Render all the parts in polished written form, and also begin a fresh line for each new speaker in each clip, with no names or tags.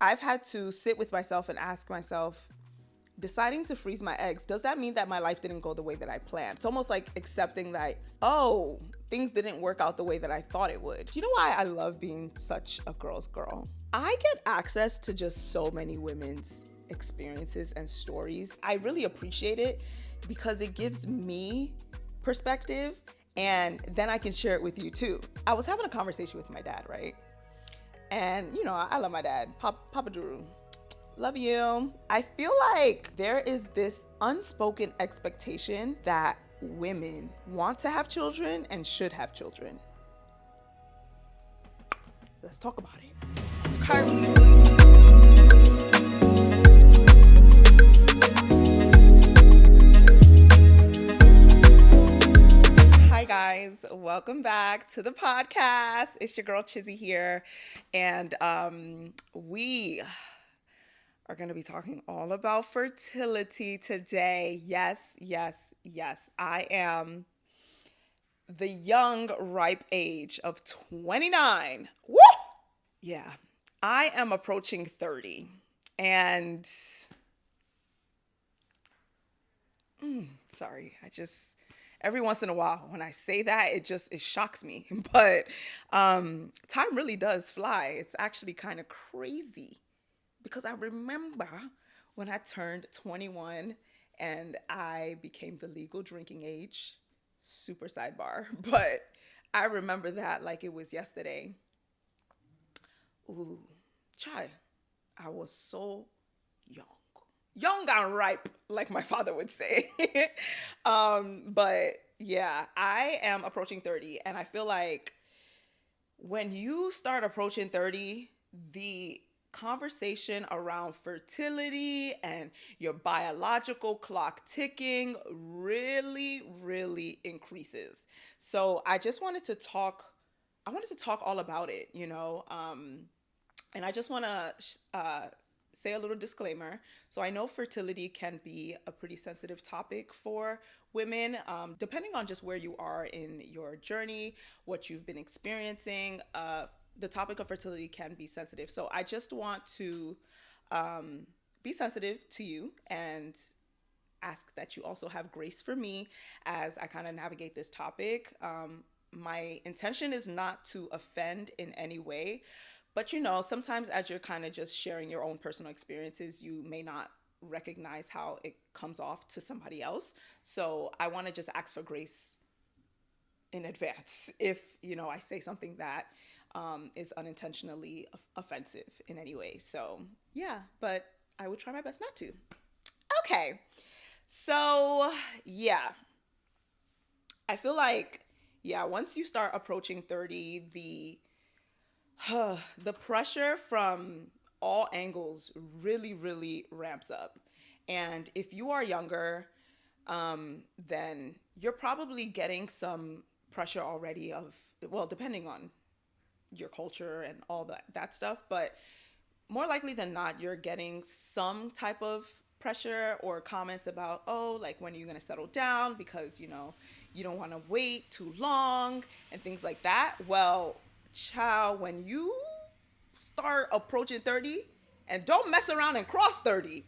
I've had to sit with myself and ask myself, deciding to freeze my eggs, does that mean that my life didn't go the way that I planned? It's almost like accepting that, oh, things didn't work out the way that I thought it would. You know why I love being such a girl's girl? I get access to just so many women's experiences and stories. I really appreciate it because it gives me perspective and then I can share it with you too. I was having a conversation with my dad, right? And I love my dad, Papa Duru. Love you. I feel like there is this unspoken expectation that women want to have children and should have children. Let's talk about it. Okay. Hi, guys. Welcome back to the podcast. It's your girl Chizi here. And we are going to be talking all about fertility today. Yes, yes, yes. I am the young, ripe age of 29. Woo! Yeah, I am approaching 30. And sorry, every once in a while when I say that, it shocks me. But time really does fly. It's actually kind of crazy because I remember when I turned 21 and I became the legal drinking age. Super sidebar, but I remember that like it was yesterday. Ooh, child, I was so young. Young and ripe, like my father would say. But yeah, I am approaching 30, and I feel like when you start approaching 30, the conversation around fertility and your biological clock ticking really, really increases. So I wanted to talk all about it, and I just want to say a little disclaimer. So I know fertility can be a pretty sensitive topic for women, depending on just where you are in your journey, what you've been experiencing. The topic of fertility can be sensitive. So I just want to be sensitive to you and ask that you also have grace for me as I kind of navigate this topic. My intention is not to offend in any way, but sometimes as you're kind of just sharing your own personal experiences, you may not recognize how it comes off to somebody else. So I want to just ask for grace in advance if, I say something that is unintentionally offensive in any way. So yeah, but I would try my best not to. Okay. So yeah, I feel like, yeah, once you start approaching 30, the pressure from all angles really, really ramps up. And if you are younger, then you're probably getting some pressure already well, depending on your culture and all that stuff. But more likely than not, you're getting some type of pressure or comments about, oh, like when are you going to settle down because, you don't want to wait too long and things like that. Well, child, when you start approaching 30 and don't mess around and cross 30,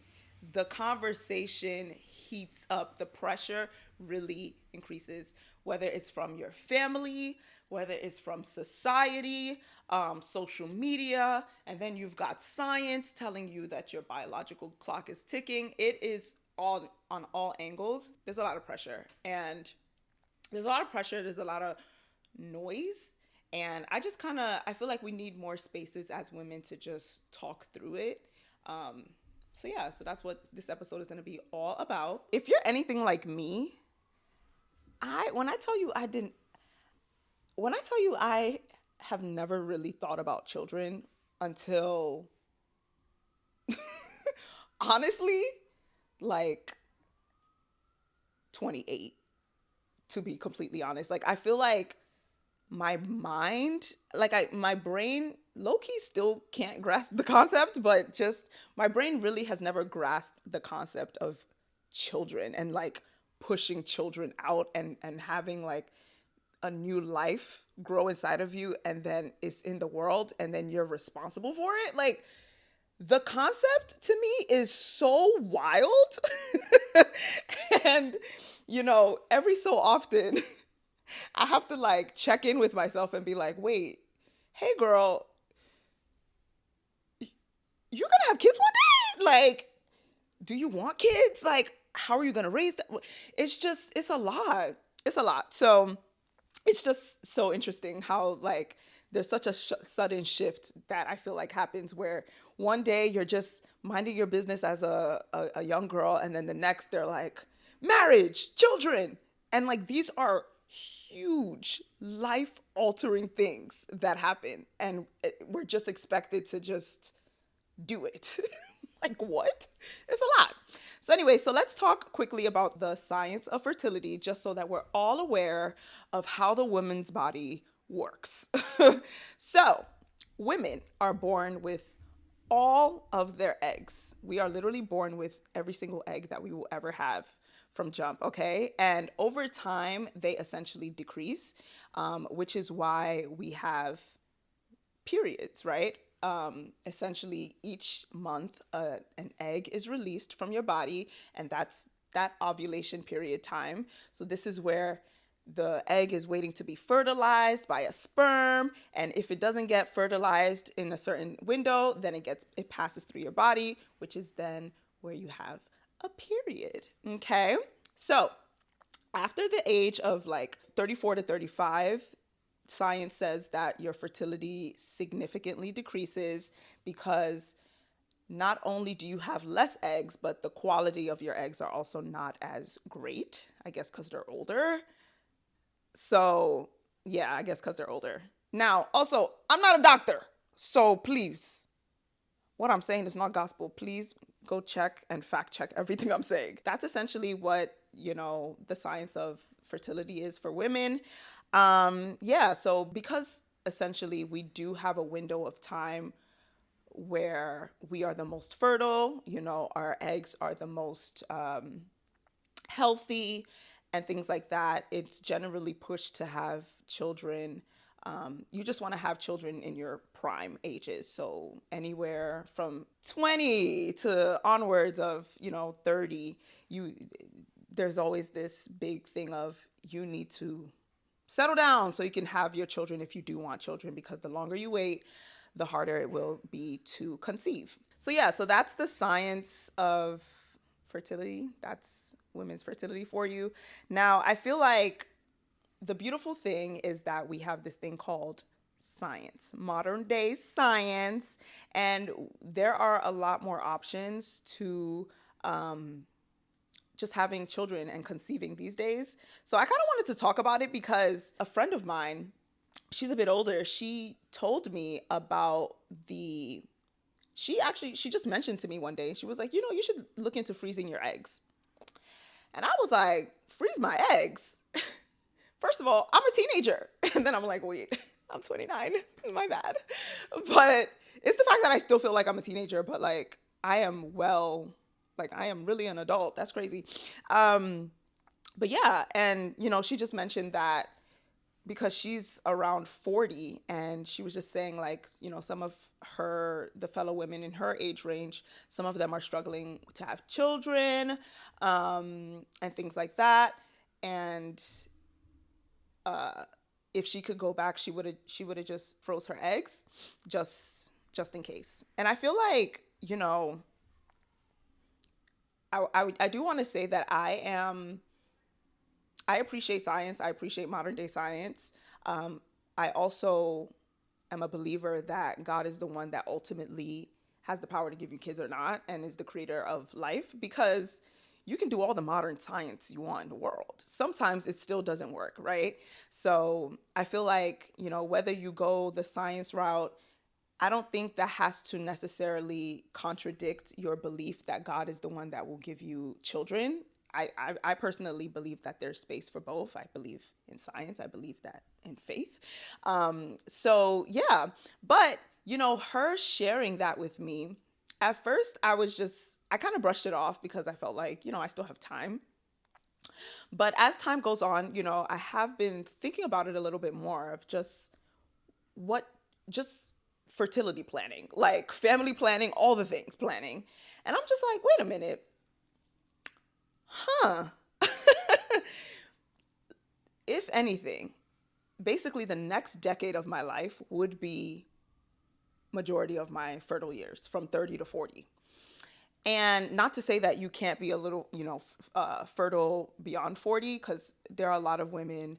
the conversation heats up. The pressure really increases, whether it's from your family, whether it's from society, social media, and then you've got science telling you that your biological clock is ticking. It is all on all angles. There's a lot of pressure, and there's a lot of noise, and I feel like we need more spaces as women to just talk through it. So yeah, so that's what this episode is going to be all about. If you're anything like me, I when I tell you I didn't when I tell you I have never really thought about children until honestly, like 28, to be completely honest. Like I feel like my brain low key still can't grasp the concept, but just my brain really has never grasped the concept of children and like pushing children out and having like a new life grow inside of you and then it's in the world and then you're responsible for it. Like The concept to me is so wild. And, every so often, I have to like check in with myself and be like, wait, hey girl, you're gonna have kids one day? Like, do you want kids? Like, how are you gonna raise them? It's a lot. It's a lot. So it's just so interesting how like there's such a sudden shift that I feel like happens where one day you're just minding your business as a young girl, and then the next they're like marriage, children, and like these are huge life altering things that happen, and we're just expected to just do it. Like, what? It's a lot. So, anyway, so let's talk quickly about the science of fertility, just so that we're all aware of how the woman's body works. So, women are born with all of their eggs. We are literally born with every single egg that we will ever have from jump, okay? And over time, they essentially decrease, which is why we have periods, right? Essentially, each month, an egg is released from your body, and that's that ovulation period time. So, this is where the egg is waiting to be fertilized by a sperm, and if it doesn't get fertilized in a certain window, then it passes through your body, which is then where you have a period. Okay, so after the age of like 34 to 35, science says that your fertility significantly decreases because not only do you have less eggs, but the quality of your eggs are also not as great, I guess because they're older. So, yeah, I guess because they're older. Now, also, I'm not a doctor. So please, what I'm saying is not gospel. Please go check and fact check everything I'm saying. That's essentially what, the science of fertility is for women. Yeah, so because essentially we do have a window of time where we are the most fertile, our eggs are the most healthy and things like that, it's generally pushed to have children. You just want to have children in your prime ages. So anywhere from 20 to onwards of, 30, there's always this big thing of you need to settle down so you can have your children if you do want children, because the longer you wait, the harder it will be to conceive. So yeah, so that's the science of fertility. That's women's fertility for you. Now, I feel like the beautiful thing is that we have this thing called science, modern day science, and there are a lot more options to just having children and conceiving these days. So I kind of wanted to talk about it because a friend of mine, she's a bit older, she told me about she just mentioned to me one day, she was like, you should look into freezing your eggs. And I was like, freeze my eggs? First of all, I'm a teenager. And then I'm like, wait, I'm 29. My bad. But it's the fact that I still feel like I'm a teenager, but like I am really an adult. That's crazy. But yeah, and she just mentioned that because she's around 40, and she was just saying like, some of the fellow women in her age range, some of them are struggling to have children, and things like that. And if she could go back, she would have just froze her eggs just in case. And I feel like, I do want to say that I appreciate science. I appreciate modern day science. I also am a believer that God is the one that ultimately has the power to give you kids or not, and is the creator of life, because you can do all the modern science you want in the world. Sometimes it still doesn't work, right? So I feel like, whether you go the science route, I don't think that has to necessarily contradict your belief that God is the one that will give you children. I personally believe that there's space for both. I believe in science. I believe that in faith. So yeah, but her sharing that with me, at first I kind of brushed it off because I felt like, I still have time. But as time goes on, I have been thinking about it a little bit more of just fertility planning, like family planning, all the things planning. And I'm just like, wait a minute, huh? If anything, basically the next decade of my life would be majority of my fertile years from 30 to 40. And not to say that you can't be a little, fertile beyond 40, because there are a lot of women,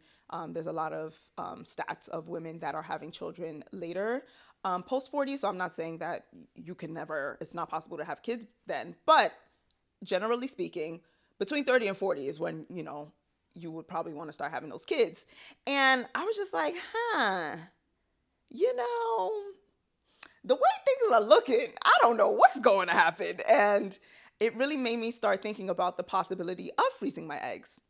there's a lot of stats of women that are having children later, post 40. So I'm not saying that you can never, it's not possible to have kids then. But generally speaking, between 30 and 40 is when, you would probably want to start having those kids. And I was just like, you know, the way things are looking, I don't know what's going to happen. And it really made me start thinking about the possibility of freezing my eggs.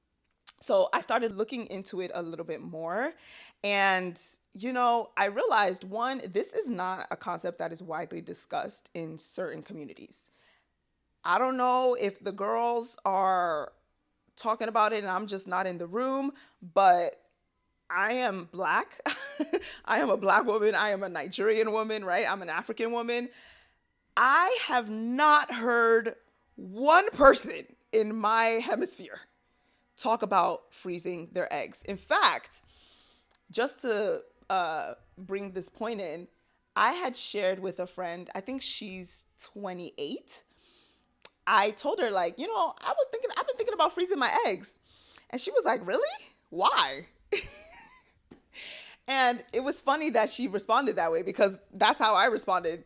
So I started looking into it a little bit more. And, I realized one, this is not a concept that is widely discussed in certain communities. I don't know if the girls are talking about it and I'm just not in the room, but I am Black. I am a Black woman. I am a Nigerian woman, right? I'm an African woman. I have not heard one person in my hemisphere talk about freezing their eggs. In fact, just to bring this point in, I had shared with a friend, I think she's 28. I told her, like, I've been thinking about freezing my eggs. And she was like, really? Why? And it was funny that she responded that way, because that's how I responded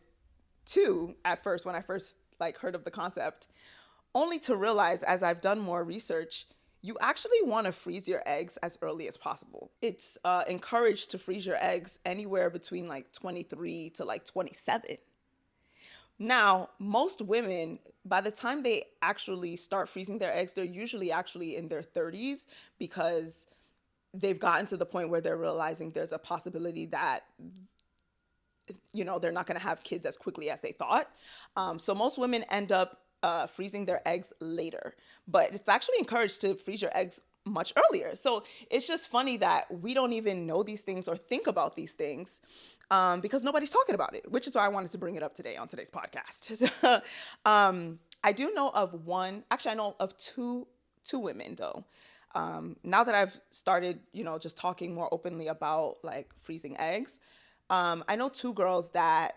too at first when I first heard of the concept, only to realize as I've done more research, you actually want to freeze your eggs as early as possible. It's encouraged to freeze your eggs anywhere between 23 to 27. Now, most women, by the time they actually start freezing their eggs, they're usually actually in their 30s, because they've gotten to the point where they're realizing there's a possibility that, they're not going to have kids as quickly as they thought. So most women end up freezing their eggs later, but it's actually encouraged to freeze your eggs much earlier. So it's just funny that we don't even know these things or think about these things, because nobody's talking about it, which is why I wanted to bring it up today on today's podcast. I do know of one, actually I know of two women though. Now that I've started, just talking more openly about freezing eggs, I know two girls that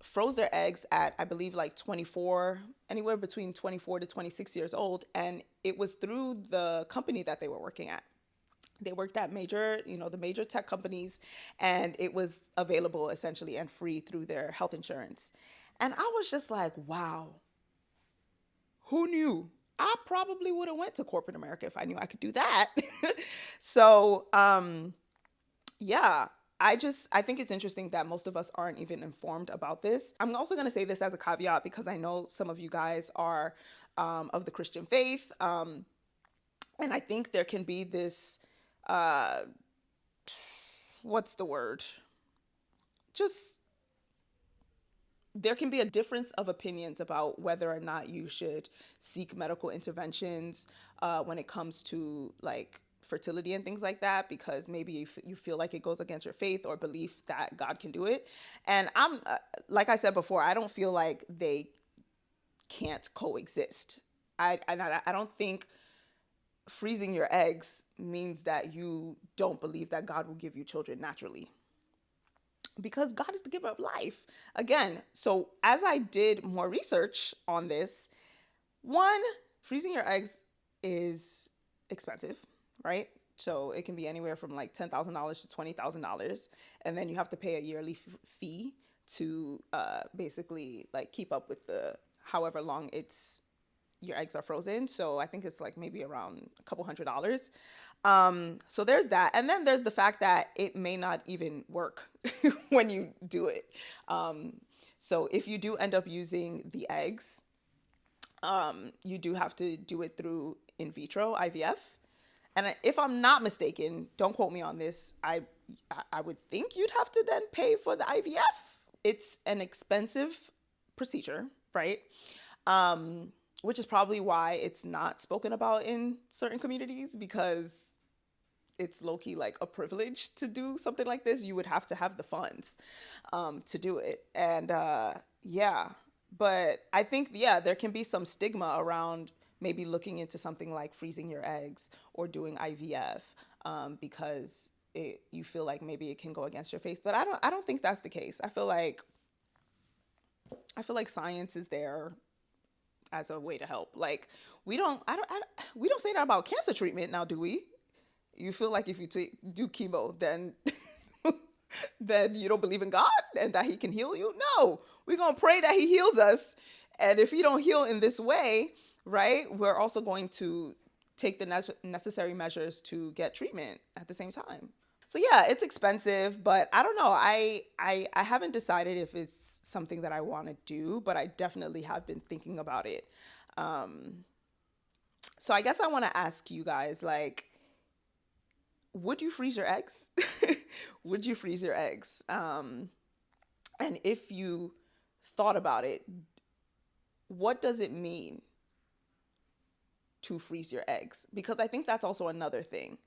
froze their eggs at, I believe 24, anywhere between 24 to 26 years old. And it was through the company that they were working at. They worked at the major tech companies, and it was available essentially and free through their health insurance. And I was just like, wow, who knew? I probably would have went to corporate America if I knew I could do that. So, yeah, I think it's interesting that most of us aren't even informed about this. I'm also going to say this as a caveat, because I know some of you guys are of the Christian faith. And I think there can be this, what's the word? Just, there can be a difference of opinions about whether or not you should seek medical interventions when it comes to fertility and things like that, because maybe you feel like it goes against your faith or belief that God can do it. And I'm, like I said before, I don't feel like they can't coexist. I don't think freezing your eggs means that you don't believe that God will give you children naturally, because God is the giver of life. Again, so as I did more research on this, one, freezing your eggs is expensive, right? So it can be anywhere from $10,000 to $20,000. And then you have to pay a yearly fee to basically keep up with the however long your eggs are frozen. So I think it's maybe around a couple $100s. So there's that. And then there's the fact that it may not even work when you do it. So if you do end up using the eggs, you do have to do it through in vitro IVF. And if I'm not mistaken, don't quote me on this, I would think you'd have to then pay for the IVF. It's an expensive procedure, right? Which is probably why it's not spoken about in certain communities, because it's low-key like a privilege to do something like this. You would have to have the funds to do it. And yeah, but I think, yeah, there can be some stigma around maybe looking into something like freezing your eggs or doing IVF, because you feel like maybe it can go against your faith. But I don't think that's the case. I feel like science is there as a way to help. Like, we don't say that about cancer treatment now, do we? You feel like if you do chemo, then then you don't believe in God and that He can heal you? No, we're gonna pray that He heals us, and if He don't heal in this way, right, we're also going to take the necessary measures to get treatment at the same time. So yeah, it's expensive, but I don't know. I haven't decided if it's something that I want to do, but I definitely have been thinking about it. Um, so I guess I want to ask you guys, like, would you freeze your eggs? Would you freeze your eggs? And if you thought about it, what does it mean to freeze your eggs? Because I think that's also another thing,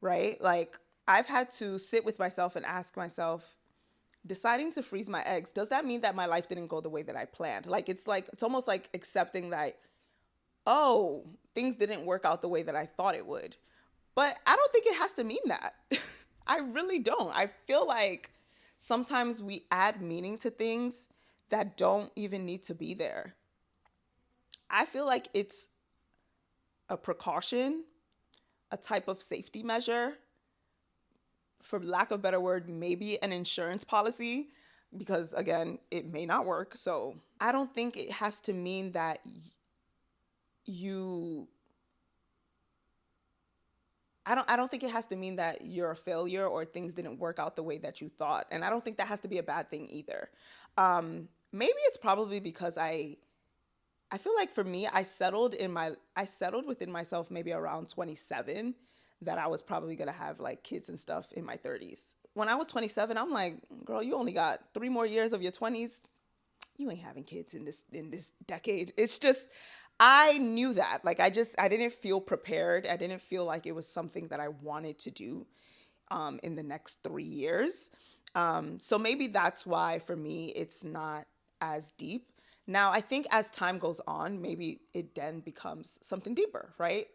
right? Like, I've had to sit with myself and ask myself, deciding to freeze my eggs, does that mean that my life didn't go the way that I planned? Like, it's almost like accepting that, oh, things didn't work out the way that I thought it would. But I don't think it has to mean that. I really don't. I feel like sometimes we add meaning to things that don't even need to be there. I feel like it's a precaution, a type of safety measure, for lack of a better word, maybe an insurance policy, because again, it may not work. So I don't think it has to mean that you I don't think it has to mean that you're a failure or things didn't work out the way that you thought. And I don't think that has to be a bad thing either. Maybe it's probably because I feel like for me, I settled within myself maybe around 27 that I was probably gonna have like kids and stuff in my 30s. When I was 27, I'm like, girl, you only got 3 more years of your 20s. You ain't having kids in this decade. It's just, I knew that. Like, I didn't feel prepared. I didn't feel like it was something that I wanted to do in the next 3 years. So maybe that's why for me it's not as deep. Now I think as time goes on, maybe it then becomes something deeper, right?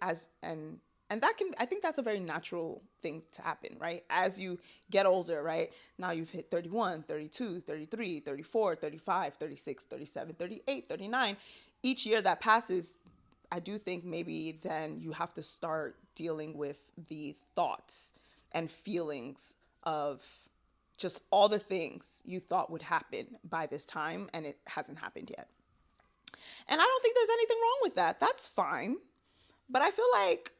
And that can, I think that's a very natural thing to happen, right? As you get older, right? Now you've hit 31, 32, 33, 34, 35, 36, 37, 38, 39. Each year that passes, I do think maybe then you have to start dealing with the thoughts and feelings of just all the things you thought would happen by this time, and it hasn't happened yet. And I don't think there's anything wrong with that. That's fine. But I feel like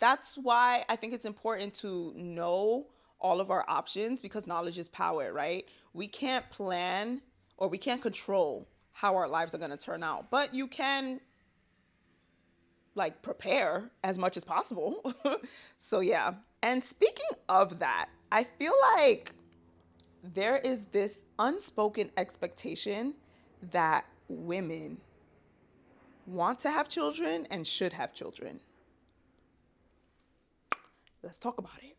that's why I think it's important to know all of our options, because knowledge is power, right? We can't plan or we can't control how our lives are going to turn out, but you can like prepare as much as possible. So yeah. And speaking of that, I feel like there is this unspoken expectation that women want to have children and should have children. Let's talk about it.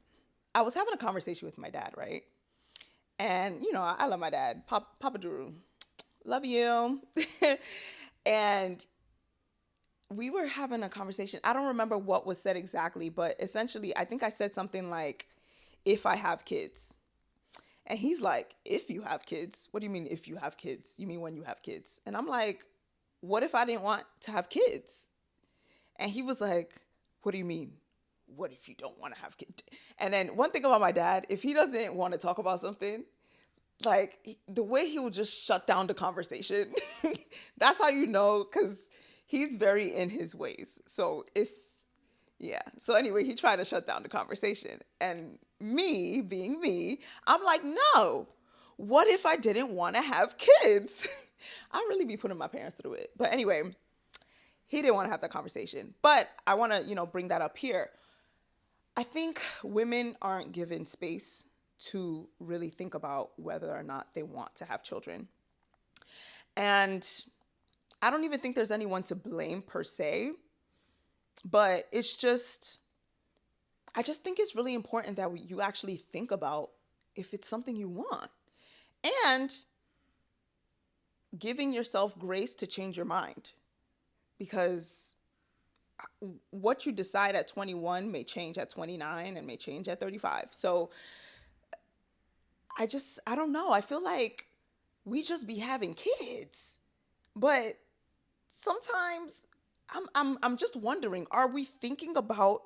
I was having a conversation with my dad, right? And, I love my dad, Papa Duru. Love you. And we were having a conversation. I don't remember what was said exactly, but essentially, I think I said something like, if I have kids. And he's like, if you have kids? What do you mean if you have kids? You mean when you have kids? And I'm like, what if I didn't want to have kids? And he was like, what do you mean? What if you don't want to have kids? And then one thing about my dad, if he doesn't want to talk about something, like the way he will just shut down the conversation, that's how you know, because he's very in his ways. Yeah. So anyway, he tried to shut down the conversation. And me, being me, I'm like, no, what if I didn't want to have kids? I really be putting my parents through it. But anyway, he didn't want to have that conversation. But I want to, bring that up here. I think women aren't given space to really think about whether or not they want to have children. And I don't even think there's anyone to blame per se, but it's just I just think it's really important that you actually think about if it's something you want, and giving yourself grace to change your mind, because what you decide at 21 may change at 29 and may change at 35. So I don't know. I feel like we just be having kids. But sometimes I'm just wondering, are we thinking about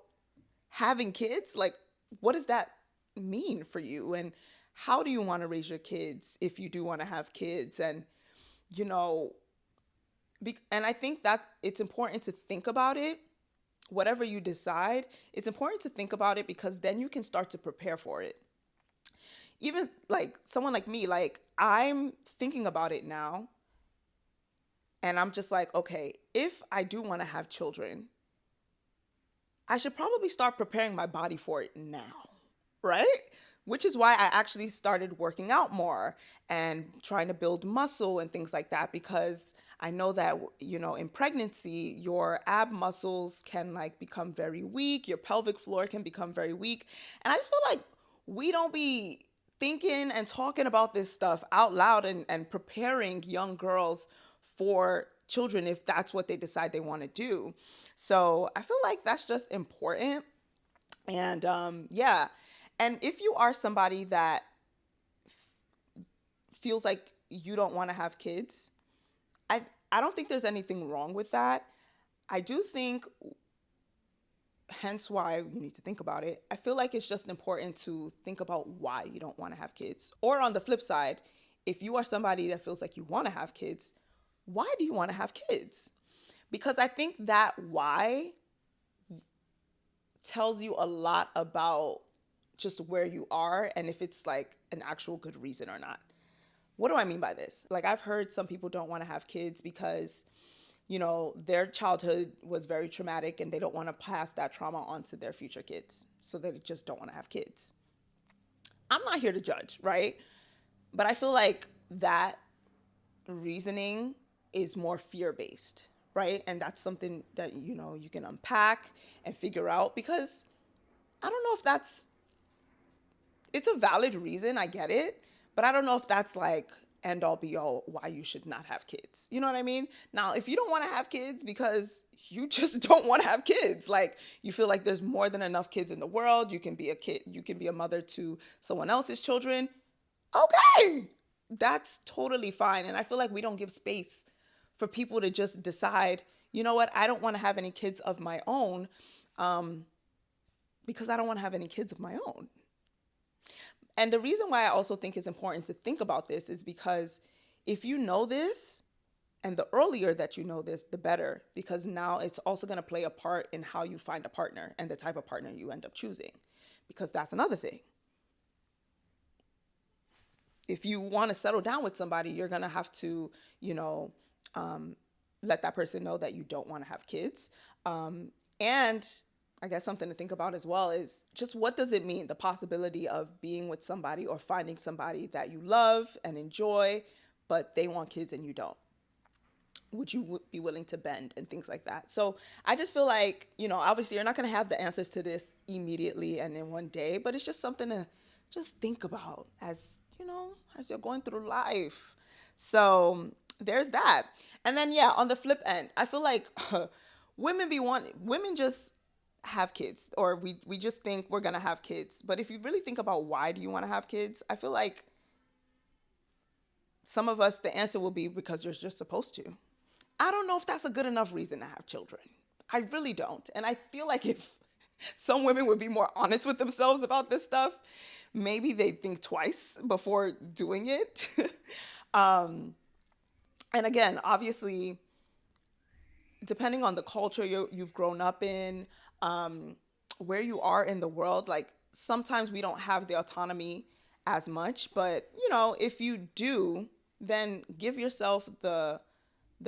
having kids? Like, what does that mean for you? And how do you want to raise your kids if you do want to have kids? And, you know, and I think that it's important to think about it. Whatever you decide, it's important to think about it, because then you can start to prepare for it. Even like someone like me, like I'm thinking about it now, and I'm just like, okay, if I do want to have children, I should probably start preparing my body for it now, right? Which is why I actually started working out more and trying to build muscle and things like that, because I know that, in pregnancy, your ab muscles can like become very weak, your pelvic floor can become very weak. And I just feel like we don't be thinking and talking about this stuff out loud, and preparing young girls for children if that's what they decide they want to do. So I feel like that's just important. And yeah. And if you are somebody that feels like you don't want to have kids, I I don't think there's anything wrong with that. I do think, hence why you need to think about it. I feel like it's just important to think about why you don't want to have kids. Or on the flip side, if you are somebody that feels like you want to have kids, why do you want to have kids? Because I think that why tells you a lot about just where you are and if it's like an actual good reason or not. What do I mean by this? Like, I've heard some people don't want to have kids because, their childhood was very traumatic and they don't want to pass that trauma on to their future kids. So they just don't want to have kids. I'm not here to judge, right? But I feel like that reasoning is more fear-based, right? And that's something that, you can unpack and figure out, because I don't know if it's a valid reason. I get it. But I don't know if that's like end all be all why you should not have kids. You know what I mean? Now, if you don't want to have kids because you just don't want to have kids, like you feel like there's more than enough kids in the world, you can be a kid, you can be a mother to someone else's children. Okay. That's totally fine. And I feel like we don't give space for people to just decide, you know what, I don't want to have any kids of my own, because I don't want to have any kids of my own. And the reason why I also think it's important to think about this is because if you know this, and the earlier that you know this, the better, because now it's also going to play a part in how you find a partner and the type of partner you end up choosing, because that's another thing. If you want to settle down with somebody, you're going to have to, let that person know that you don't want to have kids. And I guess something to think about as well is just, what does it mean? The possibility of being with somebody or finding somebody that you love and enjoy, but they want kids and you don't. Would you be willing to bend and things like that? So I just feel like, obviously you're not going to have the answers to this immediately and in one day, but it's just something to just think about as you're going through life. So there's that. And then, yeah, on the flip end, I feel like women just have kids, or we just think we're going to have kids. But if you really think about why do you want to have kids, I feel like some of us, the answer will be because you're just supposed to. I don't know if that's a good enough reason to have children. I really don't. And I feel like if some women would be more honest with themselves about this stuff, maybe they'd think twice before doing it. And again, obviously, depending on the culture you've grown up in, where you are in the world, like sometimes we don't have the autonomy as much. But, if you do, then give yourself the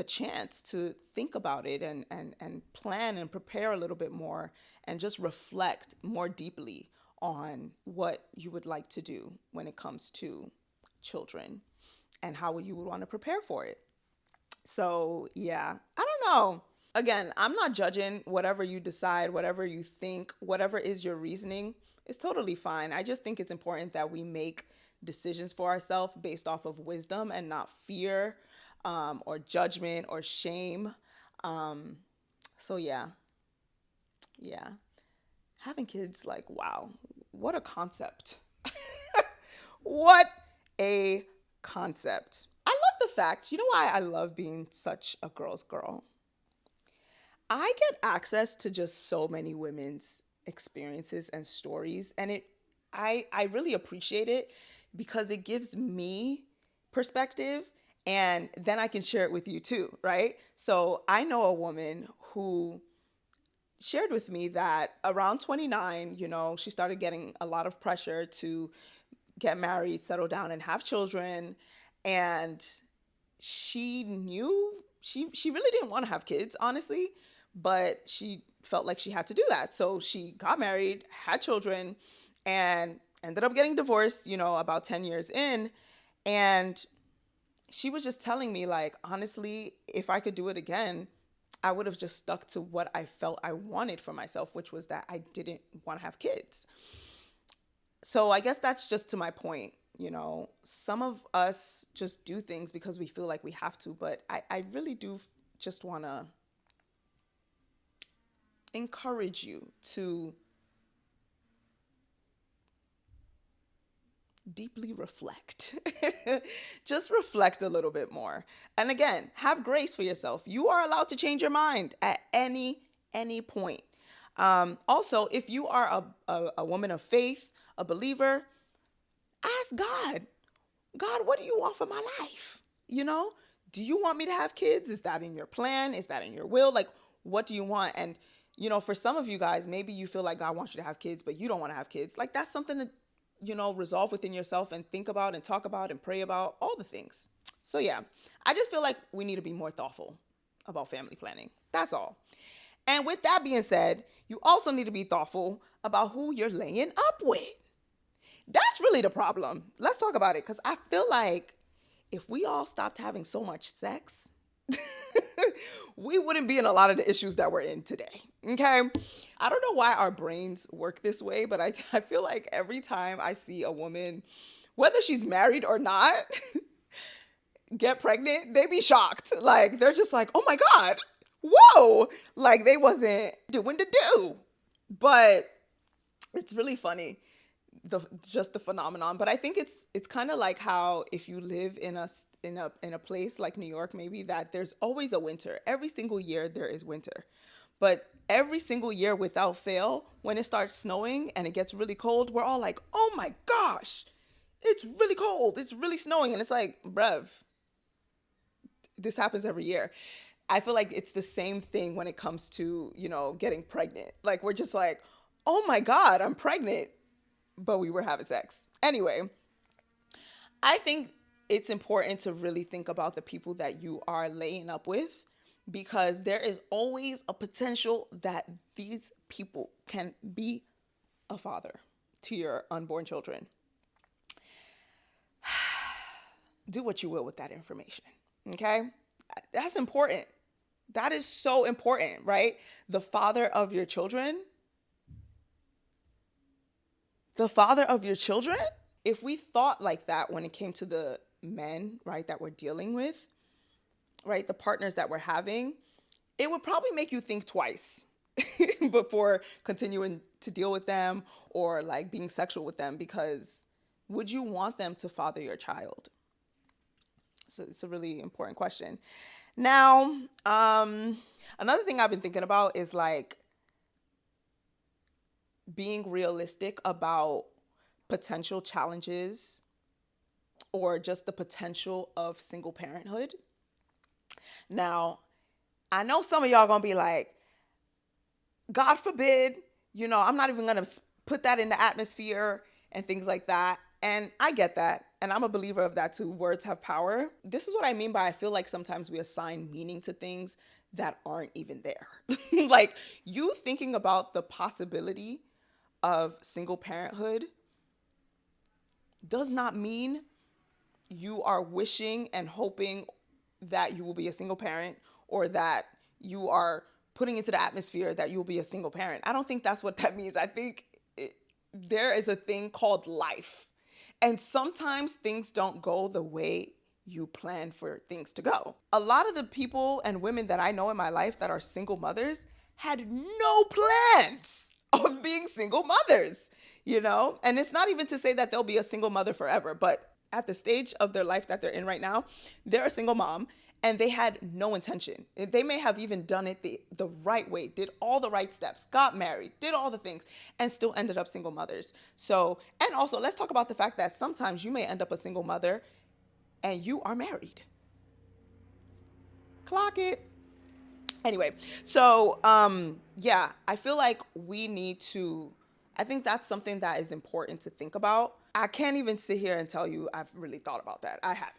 chance to think about it and plan and prepare a little bit more and just reflect more deeply on what you would like to do when it comes to children and how you would want to prepare for it. So, yeah, I don't know. Again, I'm not judging whatever you decide, whatever you think, whatever is your reasoning. It's totally fine. I just think it's important that we make decisions for ourselves based off of wisdom and not fear, or judgment or shame. Um, so yeah, yeah. Having kids, like, wow, what a concept. What a concept. I love the fact, you know why I love being such a girl's girl? I get access to just so many women's experiences and stories, and I really appreciate it because it gives me perspective, and then I can share it with you too, right? So I know a woman who shared with me that around 29, she started getting a lot of pressure to get married, settle down, and have children. And she knew she really didn't want to have kids, honestly, but she felt like she had to do that. So she got married, had children, and ended up getting divorced, about 10 years in. And she was just telling me, like, honestly, if I could do it again, I would have just stuck to what I felt I wanted for myself, which was that I didn't want to have kids. So I guess that's just to my point. Some of us just do things because we feel like we have to, but I really do just want to encourage you to deeply reflect. Just reflect a little bit more. And again, have grace for yourself. You are allowed to change your mind at any point. Also, if you are a woman of faith, a believer, ask God. God, what do you want for my life? Do you want me to have kids? Is that in your plan? Is that in your will? Like, what do you want? And, for some of you guys, maybe you feel like God wants you to have kids, but you don't want to have kids. Like, that's something to, resolve within yourself and think about and talk about and pray about, all the things. So, yeah, I just feel like we need to be more thoughtful about family planning. That's all. And with that being said, you also need to be thoughtful about who you're laying up with. That's really the problem. Let's talk about it, because I feel like if we all stopped having so much sex, we wouldn't be in a lot of the issues that we're in today. Okay. I don't know why our brains work this way, but I feel like every time I see a woman, whether she's married or not, get pregnant, they be shocked. Like, they're just like, oh my God, whoa. Like, they wasn't doing the do. But it's really funny, just the phenomenon. But I think it's kind of like how if you live in a place like New York, maybe, that there's always a winter. Every single year there is winter. But every single year without fail, when it starts snowing and it gets really cold, we're all like, oh my gosh, it's really cold. It's really snowing. And it's like, bruv, this happens every year. I feel like it's the same thing when it comes to, getting pregnant. Like, we're just like, oh my God, I'm pregnant. But we were having sex. Anyway, I think it's important to really think about the people that you are laying up with, because there is always a potential that these people can be a father to your unborn children. Do what you will with that information, okay? That's important. That is so important, right? The father of your children. The father of your children? If we thought like that when it came to the men, right, that we're dealing with, right, the partners that we're having, it would probably make you think twice before continuing to deal with them or like being sexual with them, because would you want them to father your child? So it's a really important question. Now, another thing I've been thinking about is like being realistic about potential challenges or just the potential of single parenthood. Now, I know some of y'all gonna be like, God forbid, I'm not even gonna put that in the atmosphere and things like that. And I get that. And I'm a believer of that too. Words have power. This is what I mean by I feel like sometimes we assign meaning to things that aren't even there. Like, you thinking about the possibility of single parenthood does not mean you are wishing and hoping that you will be a single parent, or that you are putting into the atmosphere that you'll be a single parent. I don't think that's what that means. I think there is a thing called life. And sometimes things don't go the way you plan for things to go. A lot of the people and women that I know in my life that are single mothers had no plans of being single mothers, you know? And it's not even to say that they'll be a single mother forever, but at the stage of their life that they're in right now, they're a single mom and they had no intention. They may have even done it the right way, did all the right steps, got married, did all the things, and still ended up single mothers. So, and also let's talk about the fact that sometimes you may end up a single mother and you are married. Clock it. Anyway, so yeah, I feel like we need to, I think that's something that is important to think about. I can't even sit here and tell you I've really thought about that. I haven't.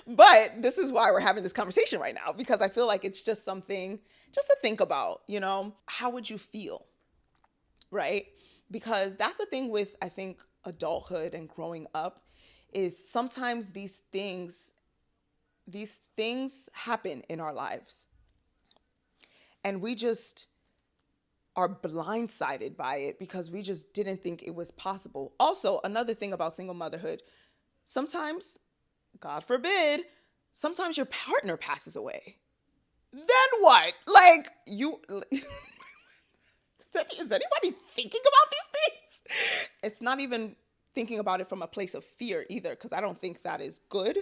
But this is why we're having this conversation right now, because I feel like it's just something just to think about, you know, how would you feel? Right? Because that's the thing with, I think, adulthood and growing up is sometimes these things happen in our lives and we just are blindsided by it because we just didn't think it was possible. Also, another thing about single motherhood, sometimes, God forbid, sometimes your partner passes away. Then what? Like, you, is anybody thinking about these things? It's not even thinking about it from a place of fear either, because I don't think that is good,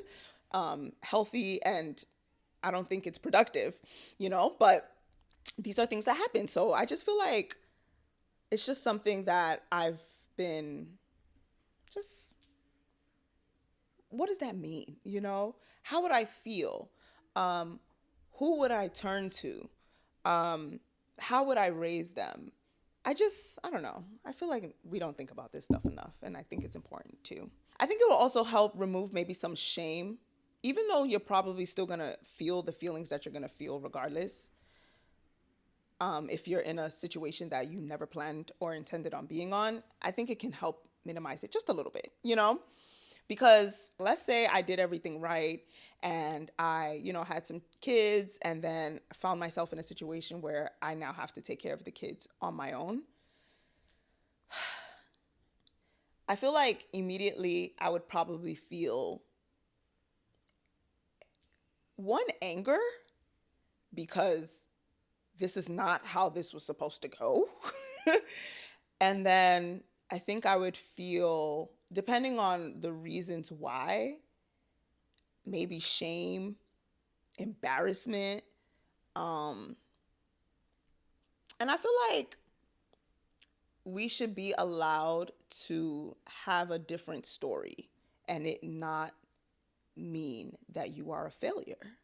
healthy, and I don't think it's productive, you know, but these are things that happen. So I just feel like it's just something that I've been just, what does that mean? You know, how would I feel? Who would I turn to? How would I raise them? I don't know. I feel like we don't think about this stuff enough. And I think it's important too. I think it will also help remove maybe some shame, even though you're probably still going to feel the feelings that you're going to feel regardless. If you're in a situation that you never planned or intended on being on, I think it can help minimize it just a little bit, you know? Because let's say I did everything right and I, you know, had some kids and then found myself in a situation where I now have to take care of the kids on my own. I feel like immediately I would probably feel one, anger, because this is not how this was supposed to go. And then I think I would feel, depending on the reasons why, maybe shame, embarrassment. And I feel like we should be allowed to have a different story and it not mean that you are a failure.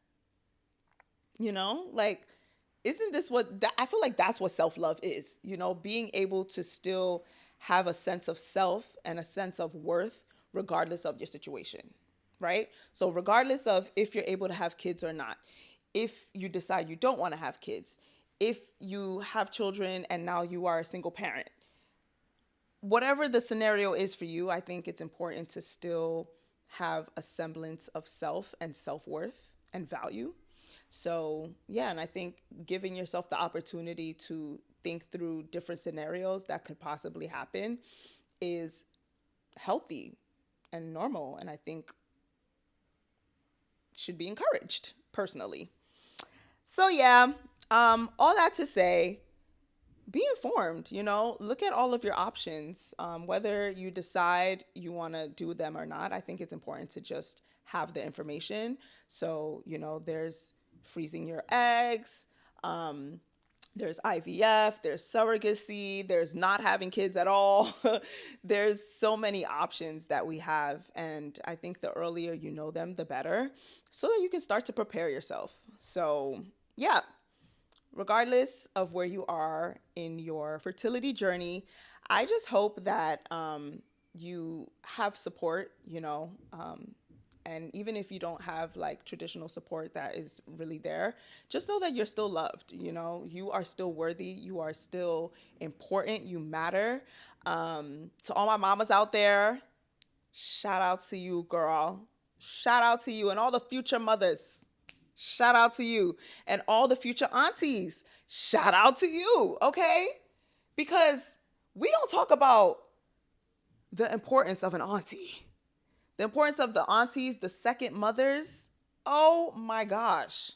You know, like, isn't this what I feel like that's what self-love is, you know, being able to still have a sense of self and a sense of worth regardless of your situation, right? So regardless of if you're able to have kids or not, if you decide you don't want to have kids, if you have children and now you are a single parent, whatever the scenario is for you, I think it's important to still have a semblance of self and self-worth and value. So, yeah, and I think giving yourself the opportunity to think through different scenarios that could possibly happen is healthy and normal, and I think should be encouraged personally. So, yeah, all that to say, be informed, you know, look at all of your options, whether you decide you want to do them or not. I think it's important to just have the information. So, you know, there's freezing your eggs, there's IVF, there's surrogacy, there's not having kids at all. There's so many options that we have. And I think the earlier you know them, the better, so that you can start to prepare yourself. So, yeah. Regardless of where you are in your fertility journey, I just hope that you have support, you know, and even if you don't have like traditional support that is really there, just know that you're still loved, you know, you are still worthy, you are still important, you matter. To all my mamas out there, shout out to you, girl. Shout out to you and all the future mothers. Shout out to you. And all the future aunties, shout out to you, okay? Because we don't talk about the importance of an auntie, the importance of the aunties, the second mothers. Oh my gosh.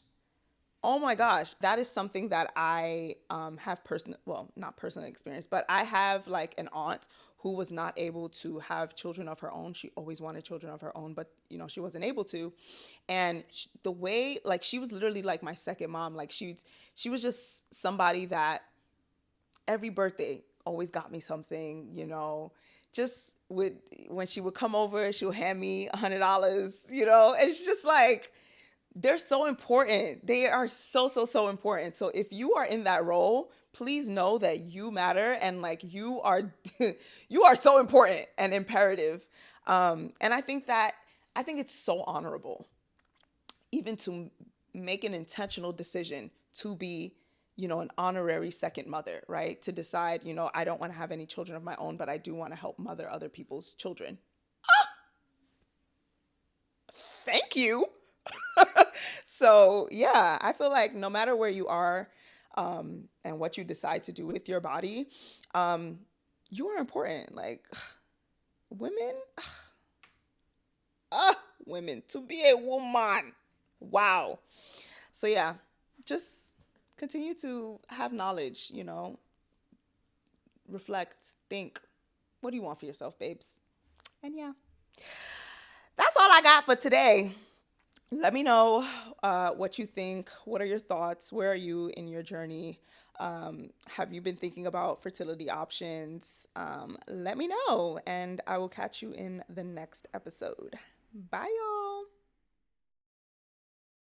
Oh my gosh, that is something that I have personal, well, not personal experience, but I have like an aunt who was not able to have children of her own. She always wanted children of her own, but she wasn't able to. And the way, like, she was literally like my second mom. Like, she was just somebody that every birthday always got me something, just would, when she would come over, she would hand me $100, and it's just like, they're so important. They are so, so, so important. So if you are in that role, please know that you matter, and like, you are you are so important and imperative. And I think it's so honorable even to make an intentional decision to be, an honorary second mother, right? To decide, I don't want to have any children of my own, but I do want to help mother other people's children. Thank you. So yeah, I feel like no matter where you are, and what you decide to do with your body, you are important. Like, women, women, to be a woman. Wow. So yeah, just continue to have knowledge, reflect, think. What do you want for yourself, babes? And yeah, that's all I got for today. Let me know what you think. What are your thoughts? Where are you in your journey? Have you been thinking about fertility options? Let me know, and I will catch you in the next episode. Bye, y'all.